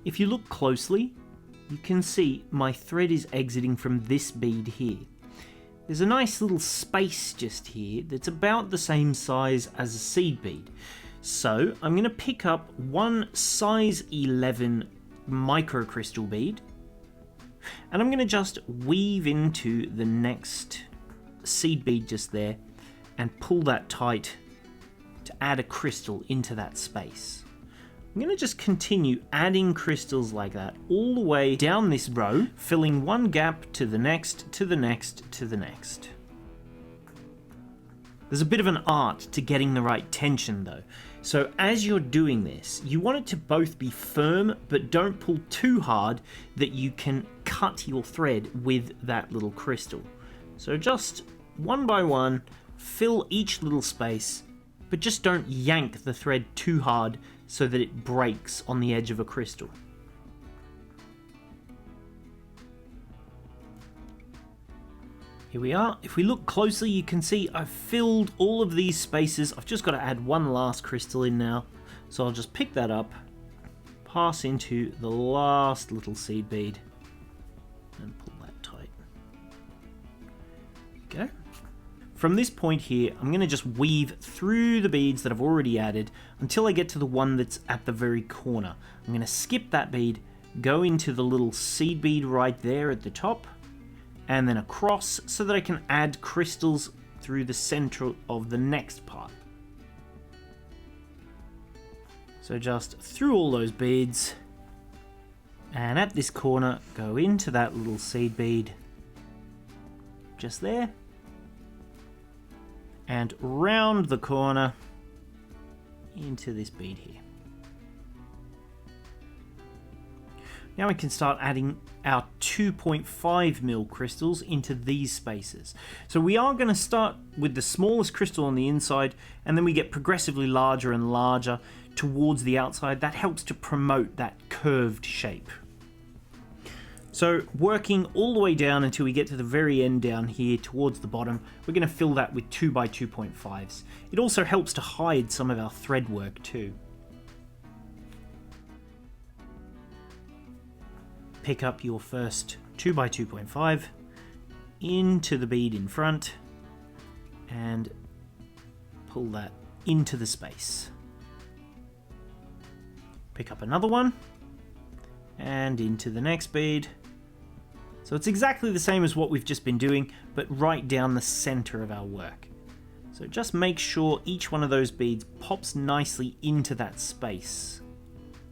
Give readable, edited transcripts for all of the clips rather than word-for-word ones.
If you look closely, you can see my thread is exiting from this bead here. There's a nice little space just here that's about the same size as a seed bead. So I'm going to pick up one size 11 microcrystal bead, and I'm going to just weave into the next seed bead just there and pull that tight to add a crystal into that space. I'm going to just continue adding crystals like that all the way down this row, filling one gap to the next, to the next, to the next. There's a bit of an art to getting the right tension though. So as you're doing this, you want it to both be firm, but don't pull too hard that you can cut your thread with that little crystal. So just one by one, fill each little space, but just don't yank the thread too hard so that it breaks on the edge of a crystal. Here we are. If we look closely, you can see I've filled all of these spaces. I've just got to add one last crystal in now. So I'll just pick that up, pass into the last little seed bead, and pull that tight. There we go. From this point here, I'm going to just weave through the beads that I've already added until I get to the one that's at the very corner. I'm going to skip that bead, go into the little seed bead right there at the top, and then across so that I can add crystals through the center of the next part. So just through all those beads, and at this corner, go into that little seed bead, just there, and round the corner into this bead here. Now we can start adding our 2.5mm crystals into these spaces. So we are going to start with the smallest crystal on the inside, and then we get progressively larger and larger towards the outside. That helps to promote that curved shape. So working all the way down until we get to the very end down here towards the bottom, we're going to fill that with 2x2.5s. It also helps to hide some of our thread work too. Pick up your first 2x2.5 into the bead in front and pull that into the space. Pick up another one and into the next bead. So it's exactly the same as what we've just been doing, but right down the center of our work. So just make sure each one of those beads pops nicely into that space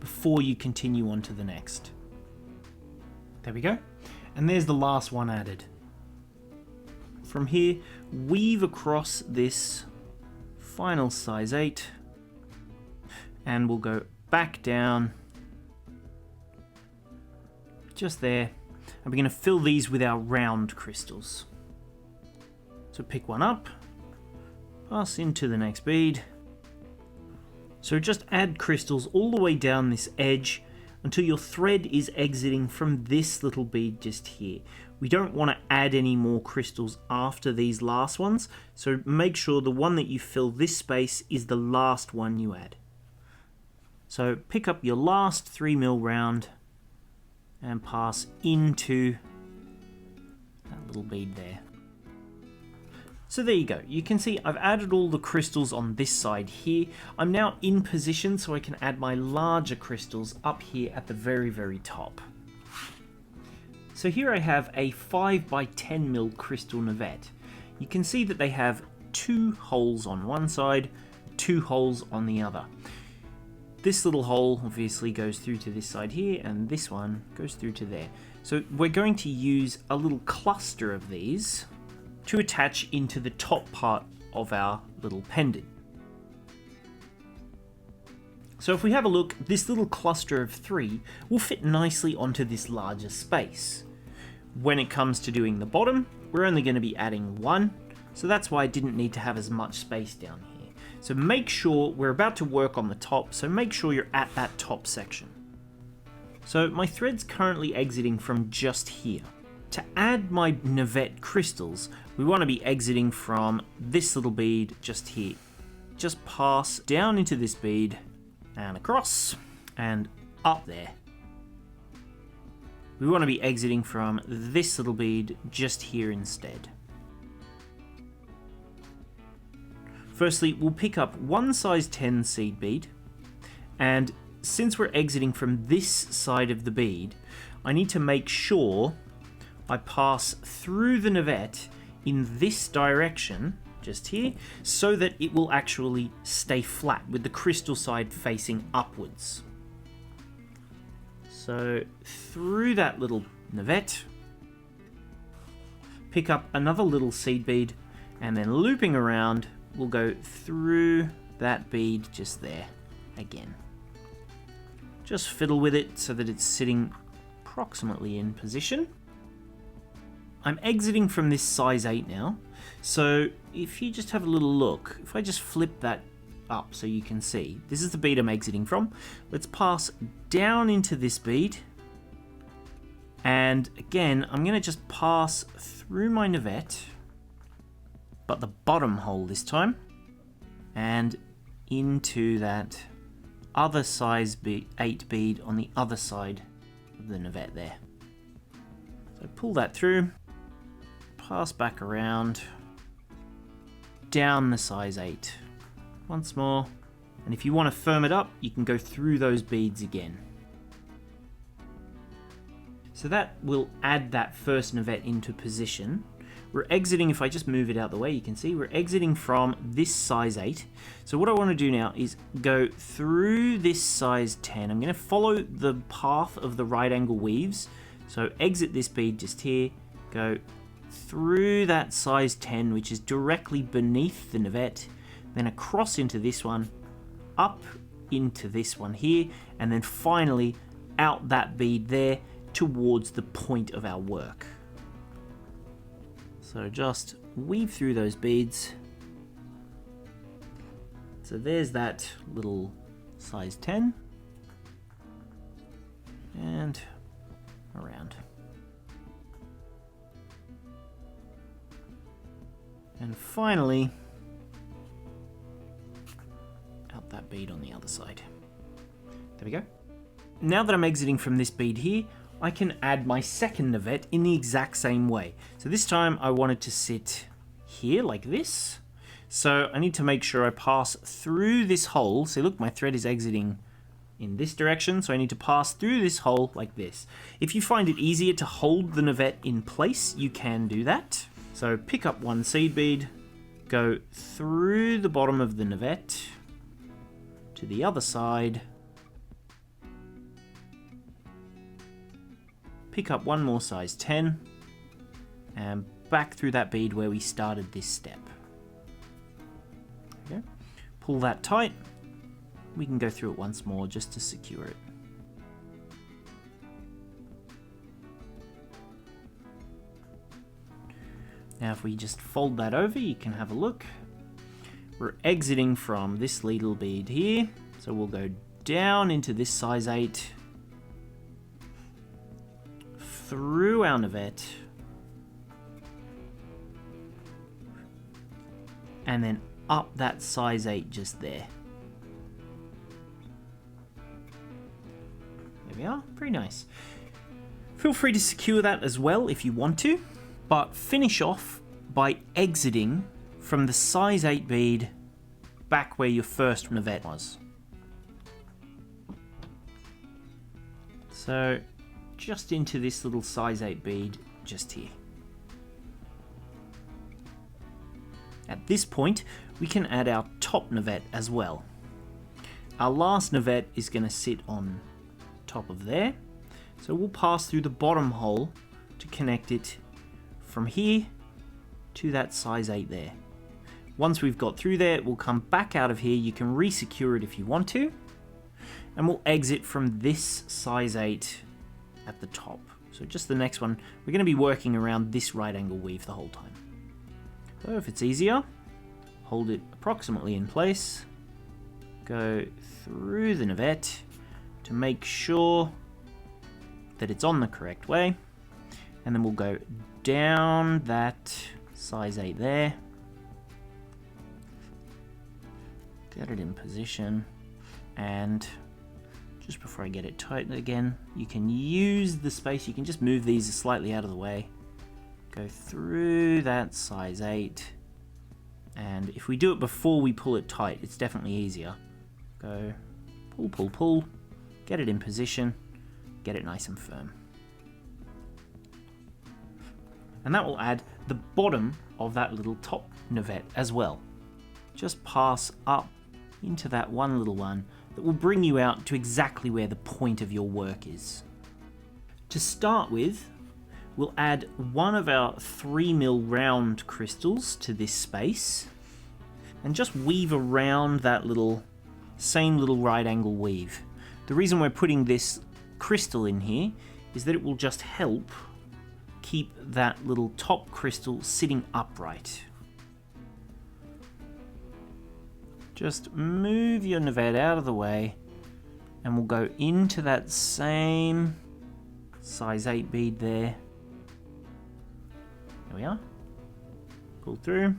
before you continue on to the next. There we go. And there's the last one added. From here, weave across this final size 8, and we'll go back down just there, and we're going to fill these with our round crystals. So pick one up, pass into the next bead. So just add crystals all the way down this edge until your thread is exiting from this little bead just here. We don't want to add any more crystals after these last ones, so make sure the one that you fill this space is the last one you add. So pick up your last 3mm round and pass into that little bead there. So there you go. You can see I've added all the crystals on this side here. I'm now in position so I can add my larger crystals up here at the very, very top. So here I have a 5x10mm crystal navette. You can see that they have 2 holes on one side, 2 holes on the other. This little hole obviously goes through to this side here, and this one goes through to there. So we're going to use a little cluster of these to attach into the top part of our little pendant. So if we have a look, this little cluster of 3 will fit nicely onto this larger space. When it comes to doing the bottom, we're only going to be adding 1, so that's why I didn't need to have as much space down here. So make sure we're about to work on the top, so make sure you're at that top section. So my thread's currently exiting from just here. To add my Navette crystals, we want to be exiting from this little bead just here. Just pass down into this bead and across and up there. We want to be exiting from this little bead just here instead. Firstly, we'll pick up one size 10 seed bead, and since we're exiting from this side of the bead, I need to make sure I pass through the navette in this direction, just here, so that it will actually stay flat with the crystal side facing upwards. So through that little navette, pick up another little seed bead, and then looping around, we'll go through that bead just there again. Just fiddle with it so that it's sitting approximately in position. I'm exiting from this size 8 now, so if you just have a little look, if I just flip that up so you can see, this is the bead I'm exiting from. Let's pass down into this bead, and again I'm going to just pass through my navette, but the bottom hole this time, and into that other size 8 bead on the other side of the navette there. So pull that through, pass back around, down the size 8 once more, and if you want to firm it up, you can go through those beads again. So that will add that first navette into position. We're exiting, if I just move it out the way, you can see we're exiting from this size 8. So what I want to do now is go through this size 10. I'm going to follow the path of the right angle weaves. So exit this bead just here, go through that size 10, which is directly beneath the navette, then across into this one, up into this one here, and then finally out that bead there towards the point of our work. So just weave through those beads. So there's that little size 10. And around. And finally, out that bead on the other side. There we go. Now that I'm exiting from this bead here, I can add my second navette in the exact same way. So this time I want it to sit here like this. So I need to make sure I pass through this hole. See, look, my thread is exiting in this direction, so I need to pass through this hole like this. If you find it easier to hold the navette in place, you can do that. So pick up one seed bead, go through the bottom of the navette to the other side, pick up one more size 10, and back through that bead where we started this step. Okay. Pull that tight. We can go through it once more just to secure it. Now if we just fold that over, you can have a look. We're exiting from this little bead here, so we'll go down into this size 8, through our navette, and then up that size 8 just there. There we are, pretty nice. Feel free to secure that as well if you want to, but finish off by exiting from the size 8 bead back where your first navette was. So just into this little size 8 bead just here. At this point, we can add our top navette as well. Our last navette is going to sit on top of there, so we'll pass through the bottom hole to connect it from here to that size 8 there. Once we've got through there, we'll come back out of here. You can re-secure it if you want to, and we'll exit from this size 8 at the top. So just the next one, we're going to be working around this right angle weave the whole time. So if it's easier, hold it approximately in place, go through the navette to make sure that it's on the correct way, and then we'll go down that size 8 there, get it in position, and just before I get it tight again, you can use the space, you can just move these slightly out of the way. Go through that size 8. And if we do it before we pull it tight, it's definitely easier. Go pull, pull, pull, get it in position, get it nice and firm. And that will add the bottom of that little top navette as well. Just pass up into that one little one that will bring you out to exactly where the point of your work is. To start with, we'll add one of our 3mm round crystals to this space and just weave around that same little right angle weave. The reason we're putting this crystal in here is that it will just help keep that little top crystal sitting upright. Just move your navette out of the way and we'll go into that same size 8 bead there. There we are. Pull through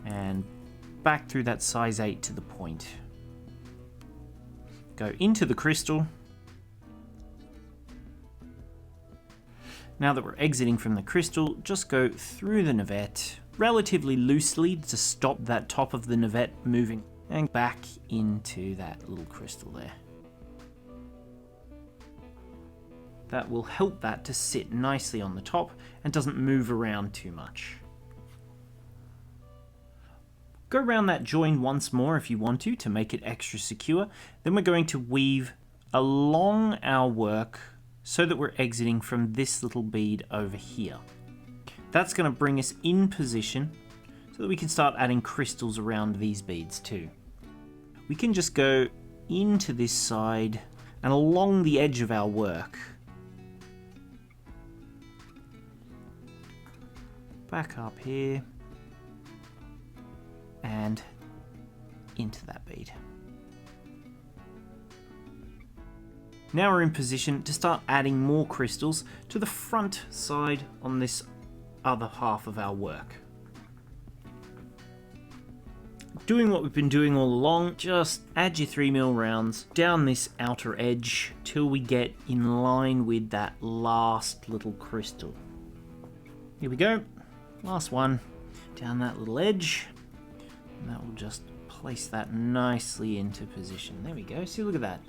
and back through that size 8 to the point. Go into the crystal. Now that we're exiting from the crystal, just go through the navette relatively loosely to stop that top of the navette moving and back into that little crystal there. That will help that to sit nicely on the top and doesn't move around too much. Go around that join once more if you want to make it extra secure. Then we're going to weave along our work so that we're exiting from this little bead over here. That's going to bring us in position so that we can start adding crystals around these beads too. We can just go into this side and along the edge of our work. Back up here and into that bead. Now we're in position to start adding more crystals to the front side on this other half of our work. Doing what we've been doing all along, just add your 3mm rounds down this outer edge till we get in line with that last little crystal. Here we go, last one down that little edge, and that will just place that nicely into position. There we go, see, look at that.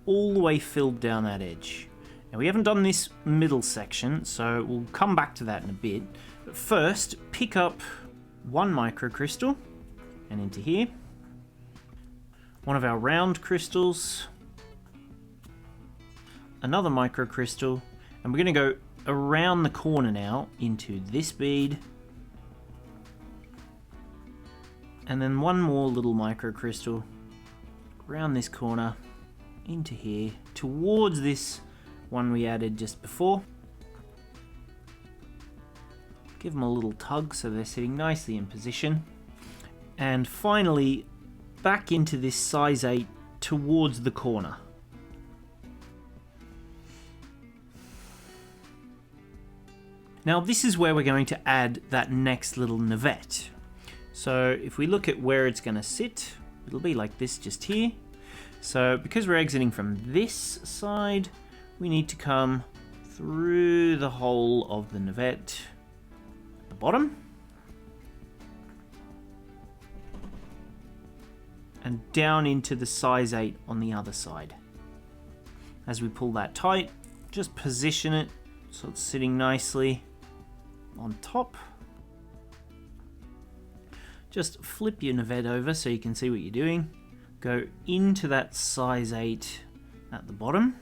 All the way filled down that edge. Now we haven't done this middle section, so we'll come back to that in a bit. But first, pick up one microcrystal and into here. One of our round crystals. Another microcrystal. And we're going to go around the corner now into this bead. And then one more little microcrystal around this corner into here towards this one we added just before. Give them a little tug so they're sitting nicely in position. And finally back into this size 8 towards the corner. Now this is where we're going to add that next little navette. So if we look at where it's going to sit, it'll be like this just here. So because we're exiting from this side, we need to come through the hole of the navette at the bottom and down into the size 8 on the other side. As we pull that tight, just position it so it's sitting nicely on top. Just flip your navette over so you can see what you're doing. Go into that size 8 at the bottom.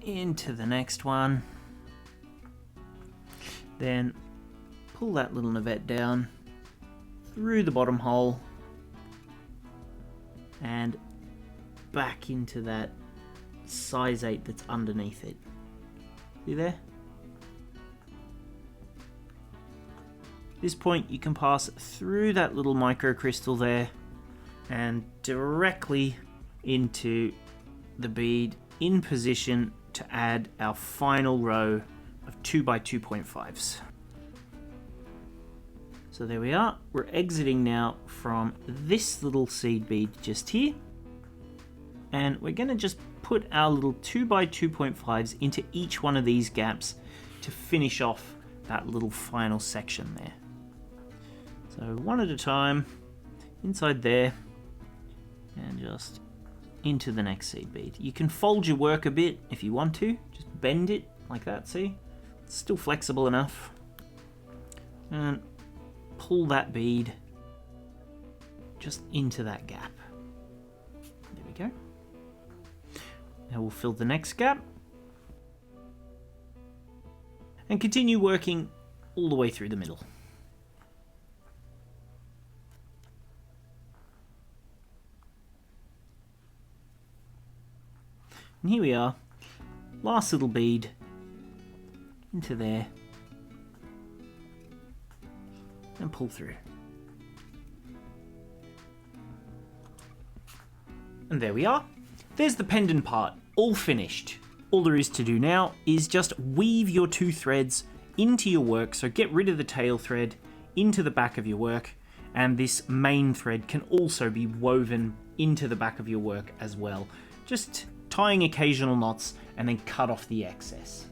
Into the next one. Then pull that little navette down through the bottom hole and back into that size 8 that's underneath it. See there? This point you can pass through that little microcrystal there and directly into the bead in position to add our final row of 2x2.5s. So So there we are. We're exiting now from this little seed bead just here. And we're going to just put our little 2x2.5s into each one of these gaps to finish off that little final section there. So one at a time, inside there, and just into the next seed bead. You can fold your work a bit if you want to, just bend it like that, see? It's still flexible enough. And pull that bead just into that gap. There we go. Now we'll fill the next gap and continue working all the way through the middle. And here we are, last little bead into there and pull through. And there we are. There's the pendant part, all finished. All there is to do now is just weave your two threads into your work, so get rid of the tail thread into the back of your work, and this main thread can also be woven into the back of your work as well. Just tying occasional knots and then cut off the excess.